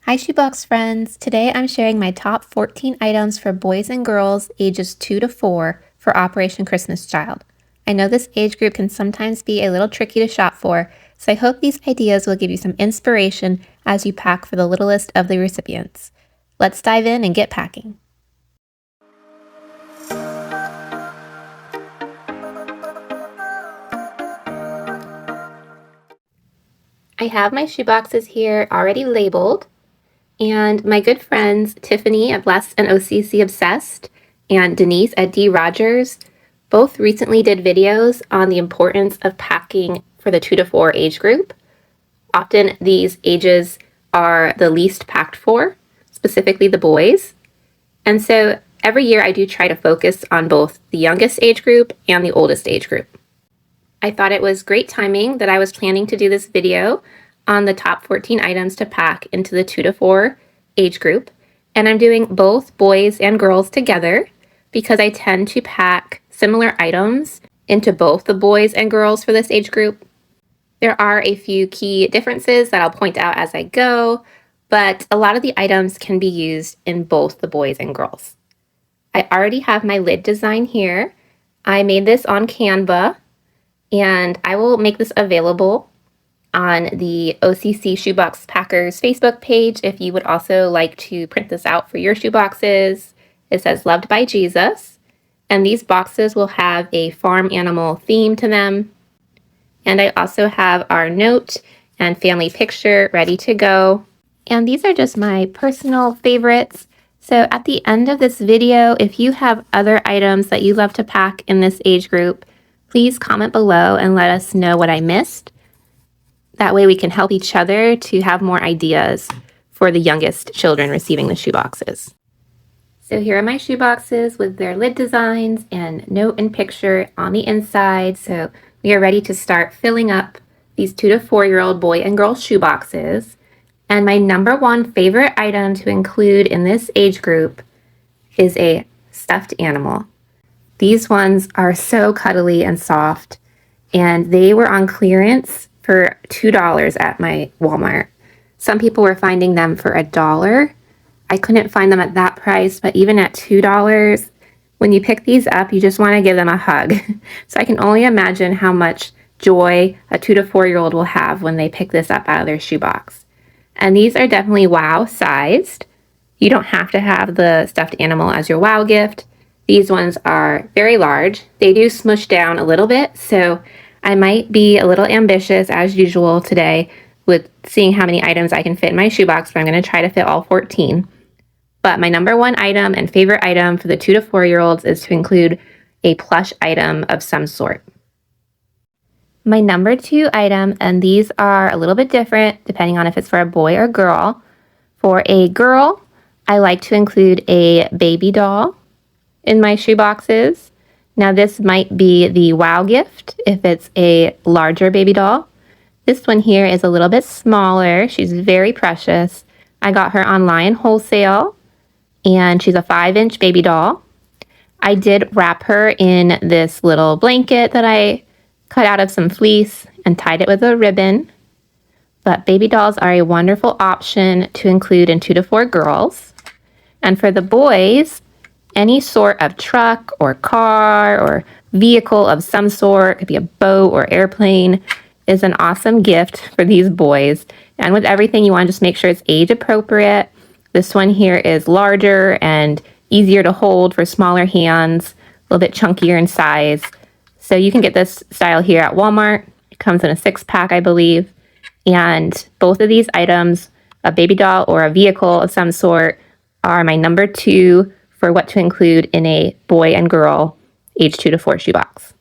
Hi Shoebox friends! Today I'm sharing my top 14 items for boys and girls ages 2 to 4 for Operation Christmas Child. I know this age group can sometimes be a little tricky to shop for, so I hope these ideas will give you some inspiration as you pack for the littlest of the recipients. Let's dive in and get packing. I have my shoeboxes here already labeled. And my good friends Tiffany at Blessed and OCC Obsessed and Denise at D. Rogers both recently did videos on the importance of packing for the 2 to 4 age group. Often these ages are the least packed for, specifically the boys. And so every year I do try to focus on both the youngest age group and the oldest age group. I thought it was great timing that I was planning to do this video on the top 14 items to pack into the 2 to 4 age group. And I'm doing both boys and girls together because I tend to pack similar items into both the boys and girls for this age group. There are a few key differences that I'll point out as I go, but a lot of the items can be used in both the boys and girls. I already have my lid design here. I made this on Canva, and I will make this available on the OCC Shoebox Packers Facebook page if you would also like to print this out for your shoeboxes. It says Loved by Jesus, and these boxes will have a farm animal theme to them. And I also have our note and family picture ready to go. And these are just my personal favorites. So at the end of this video, if you have other items that you love to pack in this age group, please comment below and let us know what I missed. That way we can help each other to have more ideas for the youngest children receiving the shoeboxes. So here are my shoeboxes with their lid designs and note and picture on the inside. So we are ready to start filling up these 2 to 4-year-old boy and girl shoeboxes. And my number one favorite item to include in this age group is a stuffed animal. These ones are so cuddly and soft, and they were on clearance for $2 at my Walmart. Some people were finding them for $1. I couldn't find them at that price, but even at $2, when you pick these up, you just want to give them a hug. So I can only imagine how much joy a 2 to 4-year-old will have when they pick this up out of their shoebox. And these are definitely wow sized. You don't have to have the stuffed animal as your wow gift. These ones are very large. They do smush down a little bit, so I might be a little ambitious as usual today with seeing how many items I can fit in my shoebox, but I'm going to try to fit all 14. But my number one item and favorite item for the 2 to 4-year-olds is to include a plush item of some sort. My number 2 item, and these are a little bit different depending on if it's for a boy or girl. For a girl, I like to include a baby doll in my shoeboxes. Now this might be the wow gift if it's a larger baby doll. This one here is a little bit smaller. She's very precious. I got her online wholesale, and she's a 5-inch baby doll. I did wrap her in this little blanket that I cut out of some fleece and tied it with a ribbon. But baby dolls are a wonderful option to include in 2 to 4 girls. And for the boys, any sort of truck or car or vehicle of some sort, it could be a boat or airplane, is an awesome gift for these boys. And with everything, you want to just make sure it's age appropriate. This one here is larger and easier to hold for smaller hands, a little bit chunkier in size. So you can get this style here at Walmart. It comes in a 6-pack, I believe. And both of these items, a baby doll or a vehicle of some sort, are my number 2 for what to include in a boy and girl age 2 to 4 shoebox.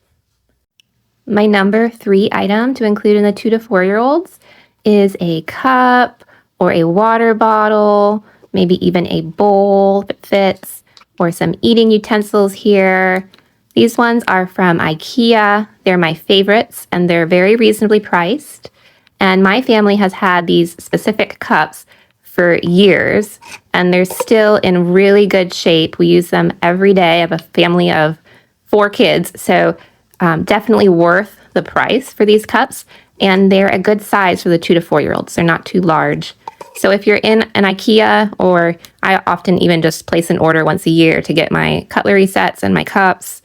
My number 3 item to include in the 2 to 4-year-olds is a cup or a water bottle, maybe even a bowl if it fits, or some eating utensils here. These ones are from IKEA. They're my favorites, and they're very reasonably priced. And my family has had these specific cups for years, and they're still in really good shape. We use them every day. I have a family of 4 kids, so definitely worth the price for these cups. And they're a good size for the 2 to 4-year-olds. They're not too large. So if you're in an IKEA, or I often even just place an order once a year to get my cutlery sets and my cups,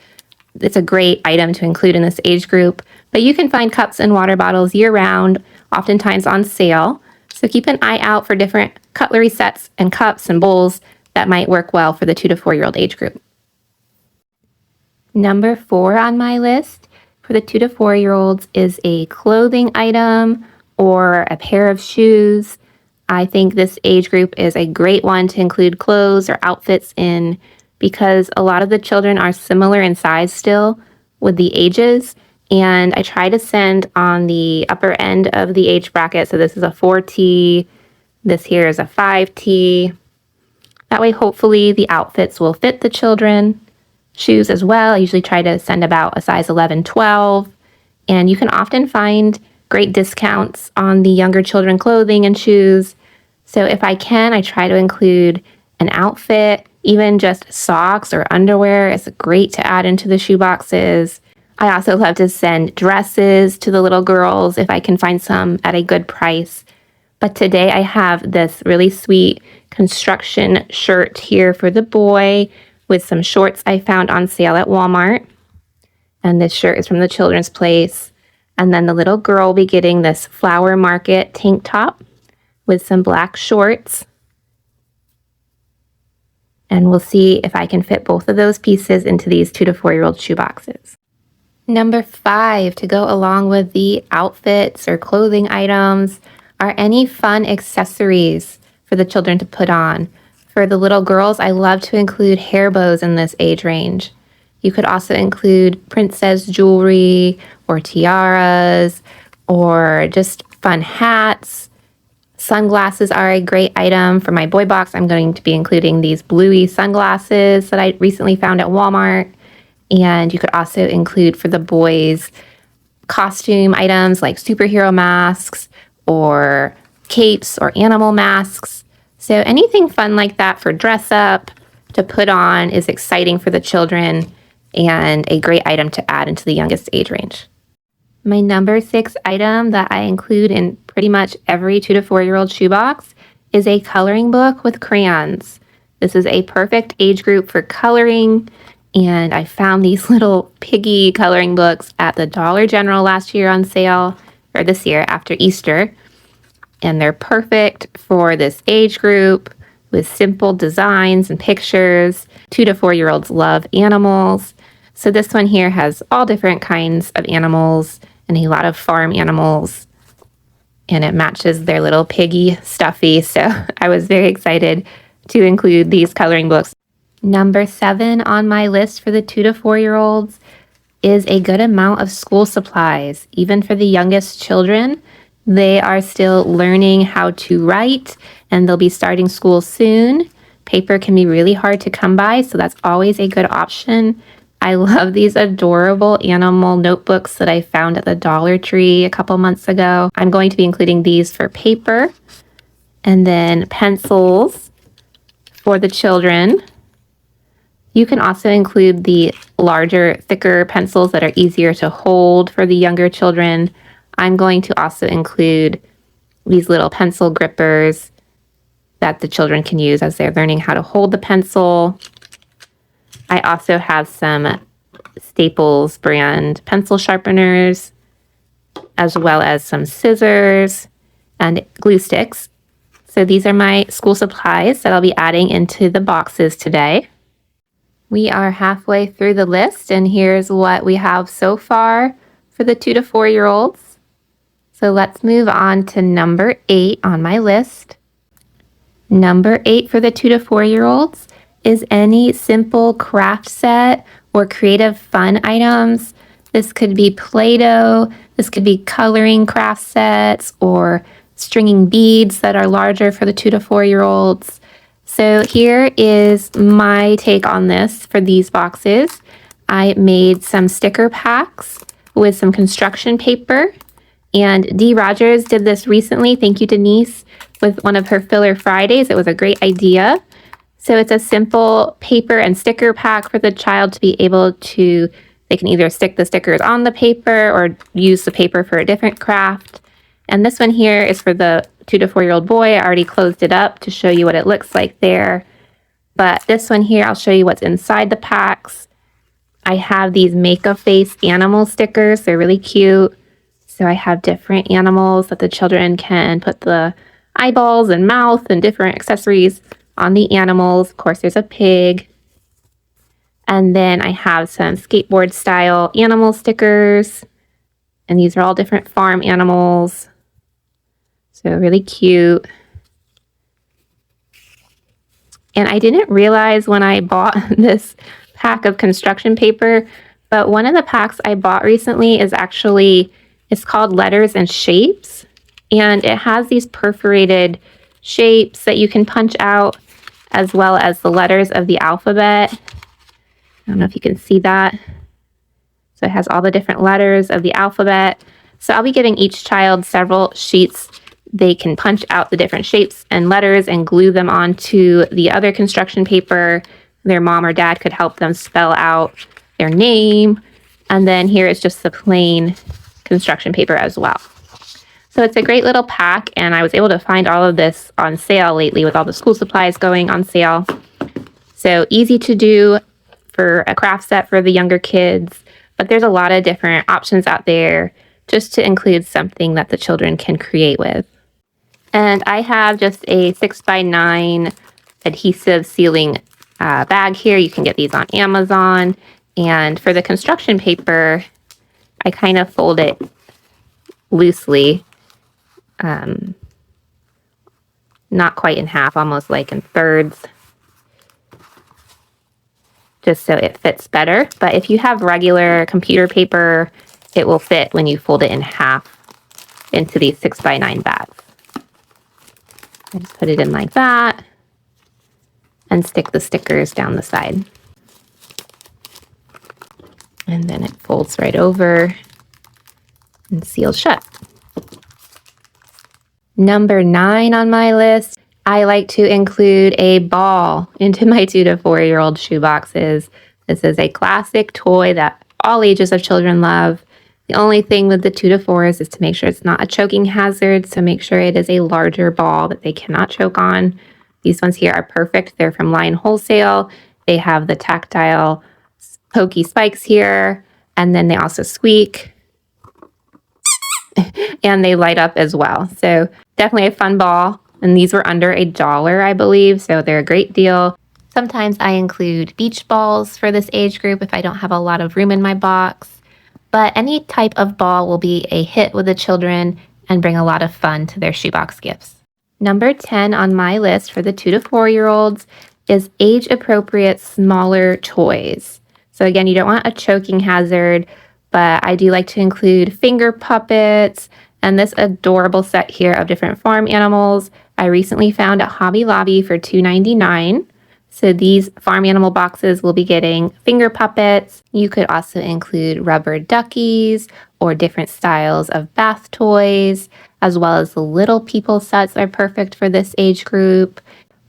it's a great item to include in this age group. But you can find cups and water bottles year-round, oftentimes on sale. So keep an eye out for different cutlery sets and cups and bowls that might work well for the 2 to 4-year-old age group. Number 4 on my list for the 2 to 4-year-olds is a clothing item or a pair of shoes. I think this age group is a great one to include clothes or outfits in, because a lot of the children are similar in size still with the ages. And I try to send on the upper end of the age bracket. So this is a 4T, this here is a 5T. That way, hopefully, the outfits will fit the children. Shoes as well. I usually try to send about a size 11, 12. And you can often find great discounts on the younger children clothing and shoes. So if I can, I try to include an outfit, even just socks or underwear. It's great to add into the shoe boxes. I also love to send dresses to the little girls if I can find some at a good price. But today I have this really sweet construction shirt here for the boy with some shorts I found on sale at Walmart. And this shirt is from the Children's Place. And then the little girl will be getting this Flower Market tank top with some black shorts. And we'll see if I can fit both of those pieces into these 2 to 4-year-old shoe boxes. Number 5, to go along with the outfits or clothing items, are any fun accessories for the children to put on. For the little girls, I love to include hair bows in this age range. You could also include princess jewelry or tiaras or just fun hats. Sunglasses are a great item. For my boy box, I'm going to be including these bluey sunglasses that I recently found at Walmart. And you could also include for the boys costume items like superhero masks or capes or animal masks. So anything fun like that for dress up to put on is exciting for the children and a great item to add into the youngest age range. My number 6 item that I include in pretty much every 2 to 4-year-old shoebox is a coloring book with crayons. This is a perfect age group for coloring, and I found these little piggy coloring books at the Dollar General last year on sale, or this year after Easter. And they're perfect for this age group with simple designs and pictures. 2 to 4-year-olds love animals. So this one here has all different kinds of animals and a lot of farm animals. And it matches their little piggy stuffy. So I was very excited to include these coloring books. Number 7 on my list for the 2 to 4-year-olds is a good amount of school supplies. Even for the youngest children, they are still learning how to write, and they'll be starting school soon. Paper can be really hard to come by, so that's always a good option. I love these adorable animal notebooks that I found at the Dollar Tree a couple months ago. I'm going to be including these for paper, and then pencils for the children. You can also include the larger, thicker pencils that are easier to hold for the younger children. I'm going to also include these little pencil grippers that the children can use as they're learning how to hold the pencil. I also have some Staples brand pencil sharpeners, as well as some scissors and glue sticks. So these are my school supplies that I'll be adding into the boxes today. We are halfway through the list, and here's what we have so far for the 2 to 4-year-olds. So let's move on to number 8 on my list. Number 8 for the 2 to 4-year-olds is any simple craft set or creative fun items. This could be Play-Doh, this could be coloring craft sets, or stringing beads that are larger for the 2 to 4-year-olds. So here is my take on this for these boxes. I made some sticker packs with some construction paper, and Dee Rogers did this recently. Thank you, Denise, with one of her Filler Fridays. It was a great idea. So it's a simple paper and sticker pack for the child to be able to, they can either stick the stickers on the paper or use the paper for a different craft. And this one here is for the 2 to 4-year-old boy, I already closed it up to show you what it looks like there. But this one here, I'll show you what's inside the packs. I have these make-a-face animal stickers. They're really cute. So I have different animals that the children can put the eyeballs and mouth and different accessories on the animals. Of course, there's a pig. And then I have some skateboard style animal stickers. And these are all different farm animals. So really cute. And I didn't realize when I bought this pack of construction paper, but one of the packs I bought recently is actually, it's called Letters and Shapes. And it has these perforated shapes that you can punch out, as well as the letters of the alphabet. I don't know if you can see that. So it has all the different letters of the alphabet. So I'll be giving each child several sheets. They can punch out the different shapes and letters and glue them onto the other construction paper. Their mom or dad could help them spell out their name. And then here is just the plain construction paper as well. So it's a great little pack, and I was able to find all of this on sale lately with all the school supplies going on sale. So easy to do for a craft set for the younger kids, but there's a lot of different options out there just to include something that the children can create with. And I have just a 6x9 adhesive sealing bag here. You can get these on Amazon. And for the construction paper, I kind of fold it loosely, not quite in half, almost like in thirds, just so it fits better. But if you have regular computer paper, it will fit when you fold it in half into these 6x9 bags. I just put it in like that and stick the stickers down the side. And then it folds right over and seals shut. Number 9 on my list, I like to include a ball into my 2 to 4-year-old shoe boxes. This is a classic toy that all ages of children love. The only thing with the 2 to 4s is to make sure it's not a choking hazard, so make sure it is a larger ball that they cannot choke on. These ones here are perfect. They're from Lion Wholesale. They have the tactile pokey spikes here, and then they also squeak. And they light up as well. So definitely a fun ball. And these were under $1, I believe, so they're a great deal. Sometimes I include beach balls for this age group if I don't have a lot of room in my box. But any type of ball will be a hit with the children and bring a lot of fun to their shoebox gifts. Number 10 on my list for the 2 to 4-year-olds is age-appropriate smaller toys. So again, you don't want a choking hazard, but I do like to include finger puppets and this adorable set here of different farm animals I recently found at Hobby Lobby for $2.99. So these farm animal boxes will be getting finger puppets. You could also include rubber duckies or different styles of bath toys, as well as the little people sets are perfect for this age group.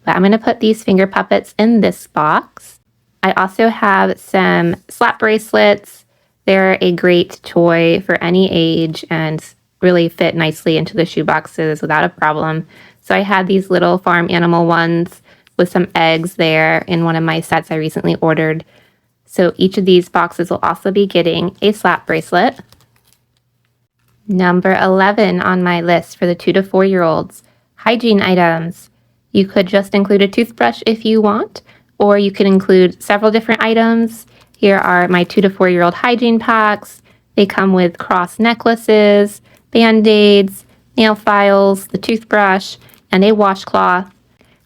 But I'm going to put these finger puppets in this box. I also have some slap bracelets. They're a great toy for any age and really fit nicely into the shoe boxes without a problem. So I had these little farm animal ones with some eggs there in one of my sets I recently ordered. So each of these boxes will also be getting a slap bracelet. Number 11 on my list for the 2 to 4-year-olds, hygiene items. You could just include a toothbrush if you want, or you could include several different items. Here are my 2 to 4-year-old hygiene packs. They come with cross necklaces, Band-Aids, nail files, the toothbrush, and a washcloth.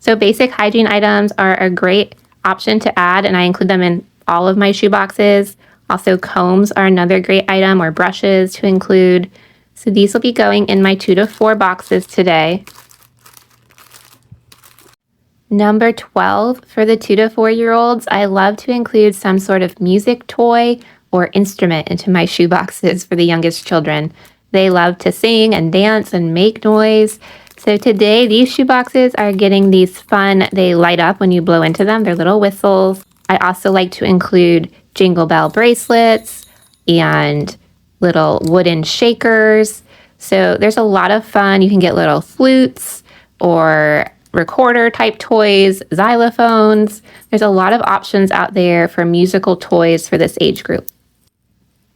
So basic hygiene items are a great option to add, and I include them in all of my shoe boxes. Also, combs are another great item, or brushes to include. So these will be going in my 2 to 4 boxes today. Number 12, for the 2 to 4-year-olds, I love to include some sort of music toy or instrument into my shoe boxes for the youngest children. They love to sing and dance and make noise. So today, these shoe boxes are getting these fun, they light up when you blow into them. They're little whistles. I also like to include jingle bell bracelets and little wooden shakers. So there's a lot of fun. You can get little flutes or recorder type toys, xylophones. There's a lot of options out there for musical toys for this age group.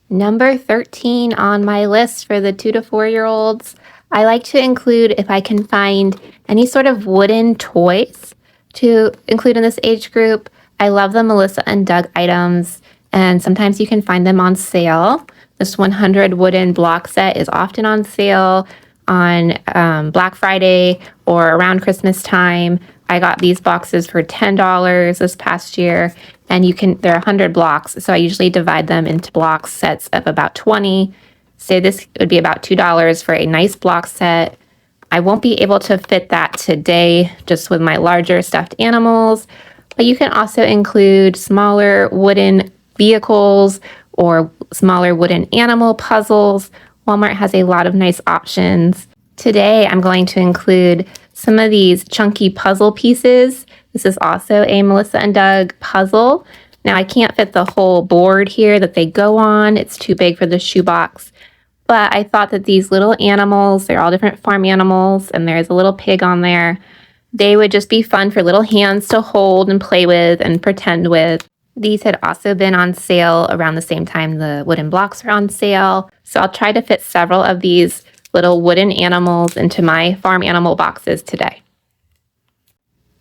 Number 13 on my list for the 2 to 4-year-olds, I like to include, if I can find any sort of wooden toys to include in this age group. I love the Melissa and Doug items, and sometimes you can find them on sale. This 100 wooden block set is often on sale on Black Friday or around Christmas time. I got these boxes for $10 this past year, and they're 100 blocks, so I usually divide them into block sets of about 20. Say this would be about $2 for a nice block set. I won't be able to fit that today just with my larger stuffed animals, but you can also include smaller wooden vehicles or smaller wooden animal puzzles. Walmart has a lot of nice options. Today, I'm going to include some of these chunky puzzle pieces. This is also a Melissa and Doug puzzle. Now, I can't fit the whole board here that they go on. It's too big for the shoebox. But I thought that these little animals, they're all different farm animals, and there's a little pig on there. They would just be fun for little hands to hold and play with and pretend with. These had also been on sale around the same time the wooden blocks were on sale. So I'll try to fit several of these little wooden animals into my farm animal boxes today.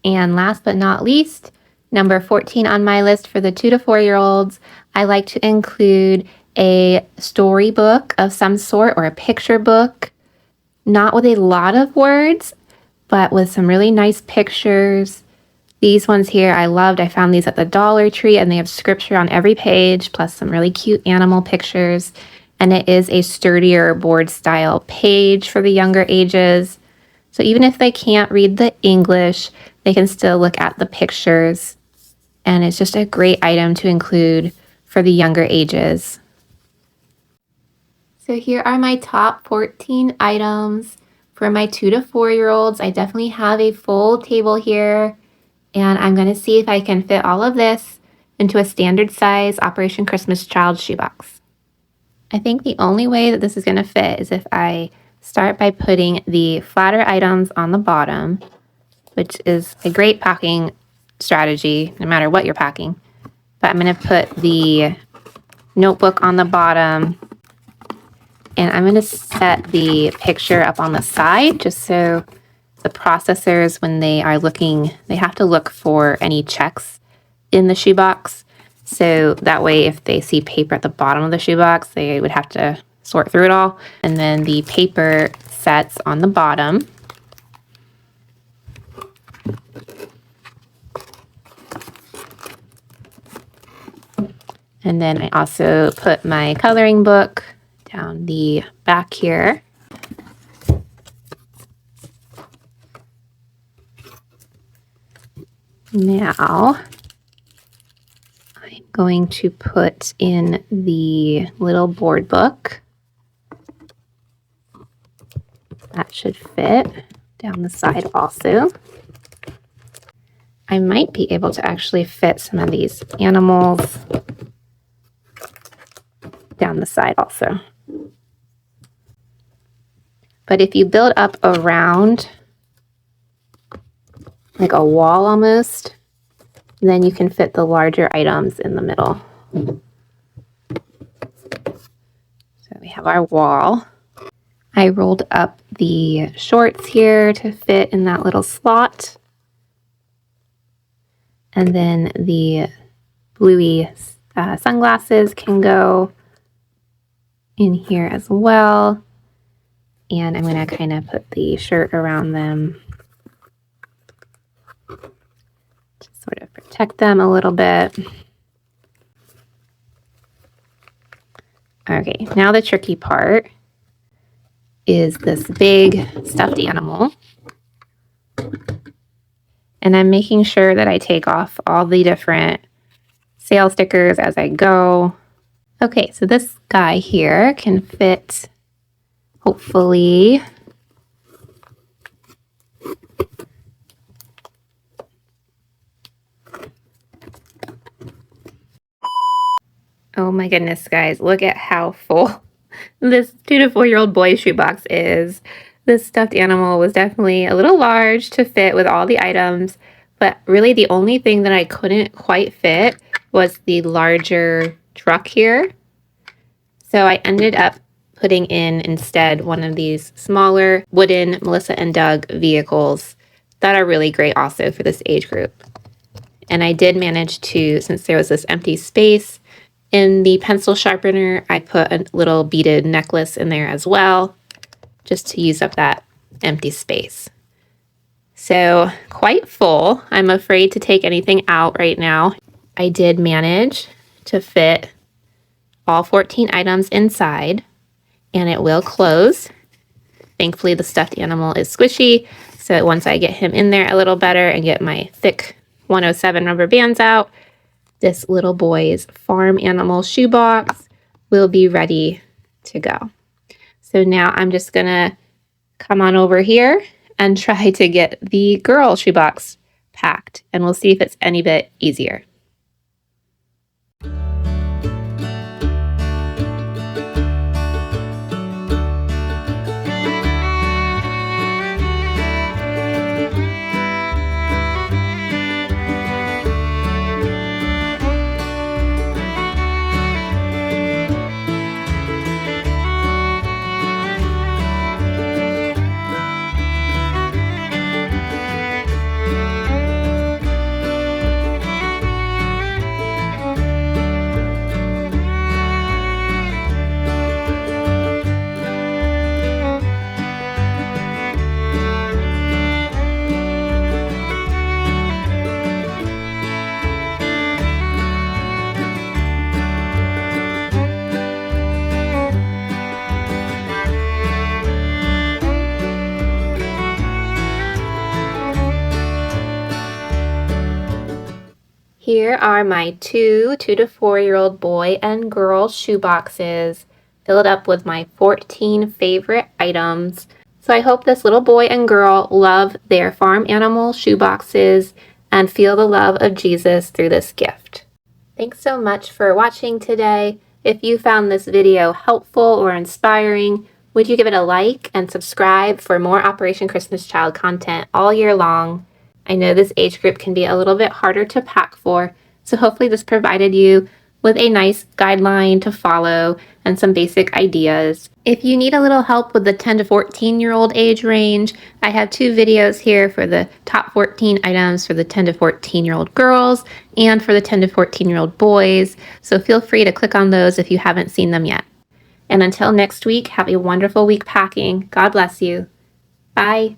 And last but not least, number 14 on my list for the 2 to 4-year-olds, I like to include a storybook of some sort or a picture book, not with a lot of words, but with some really nice pictures. These ones here I loved. I found these at the Dollar Tree, and they have scripture on every page, plus some really cute animal pictures. And it is a sturdier board style page for the younger ages. So even if they can't read the English, they can still look at the pictures. And it's just a great item to include for the younger ages. So here are my top 14 items for my 2 to 4-year-olds. I definitely have a full table here, and I'm going to see if I can fit all of this into a standard size Operation Christmas Child shoebox. I think the only way that this is going to fit is if I start by putting the flatter items on the bottom, which is a great packing strategy no matter what you're packing. But I'm going to put the notebook on the bottom, and I'm going to set the picture up on the side just so the processors, when they are looking, they have to look for any checks in the shoebox. So that way, if they see paper at the bottom of the shoebox, they would have to sort through it all. And then the paper sets on the bottom. And then I also put my coloring book down the back here. Now, I'm going to put in the little board book. That should fit down the side also. I might be able to actually fit some of these animals down the side also. But if you build up around like a wall almost, then you can fit the larger items in the middle. So we have our wall. I rolled up the shorts here to fit in that little slot. And then the bluey sunglasses can go in here as well. And I'm going to kind of put the shirt around them to sort of protect them a little bit. Okay, now the tricky part is this big stuffed animal. And I'm making sure that I take off all the different sale stickers as I go. Okay, so this guy here can fit, hopefully, oh my goodness, guys, look at how full this 2 to 4-year-old boy shoebox is. This stuffed animal was definitely a little large to fit with all the items, but really the only thing that I couldn't quite fit was the larger truck here. So I ended up putting in instead one of these smaller wooden Melissa and Doug vehicles that are really great also for this age group. And I did manage to, since there was this empty space in the pencil sharpener, I put a little beaded necklace in there as well, just to use up that empty space. So quite full. I'm afraid to take anything out right now. I did manage to fit all 14 items inside, and it will close. Thankfully, the stuffed animal is squishy, so once I get him in there a little better and get my thick 107 rubber bands out, this little boy's farm animal shoebox will be ready to go. So now I'm just gonna come on over here and try to get the girl shoebox packed, and we'll see if it's any bit easier. Here are my 2 to 4-year-old boy and girl shoeboxes filled up with my 14 favorite items. So I hope this little boy and girl love their farm animal shoeboxes and feel the love of Jesus through this gift. Thanks so much for watching today. If you found this video helpful or inspiring, would you give it a like and subscribe for more Operation Christmas Child content all year long? I know this age group can be a little bit harder to pack for, so hopefully this provided you with a nice guideline to follow and some basic ideas. If you need a little help with the 10 to 14-year-old age range, I have 2 videos here for the top 14 items for the 10 to 14-year-old girls and for the 10 to 14-year-old boys, so feel free to click on those if you haven't seen them yet. And until next week, have a wonderful week packing. God bless you. Bye.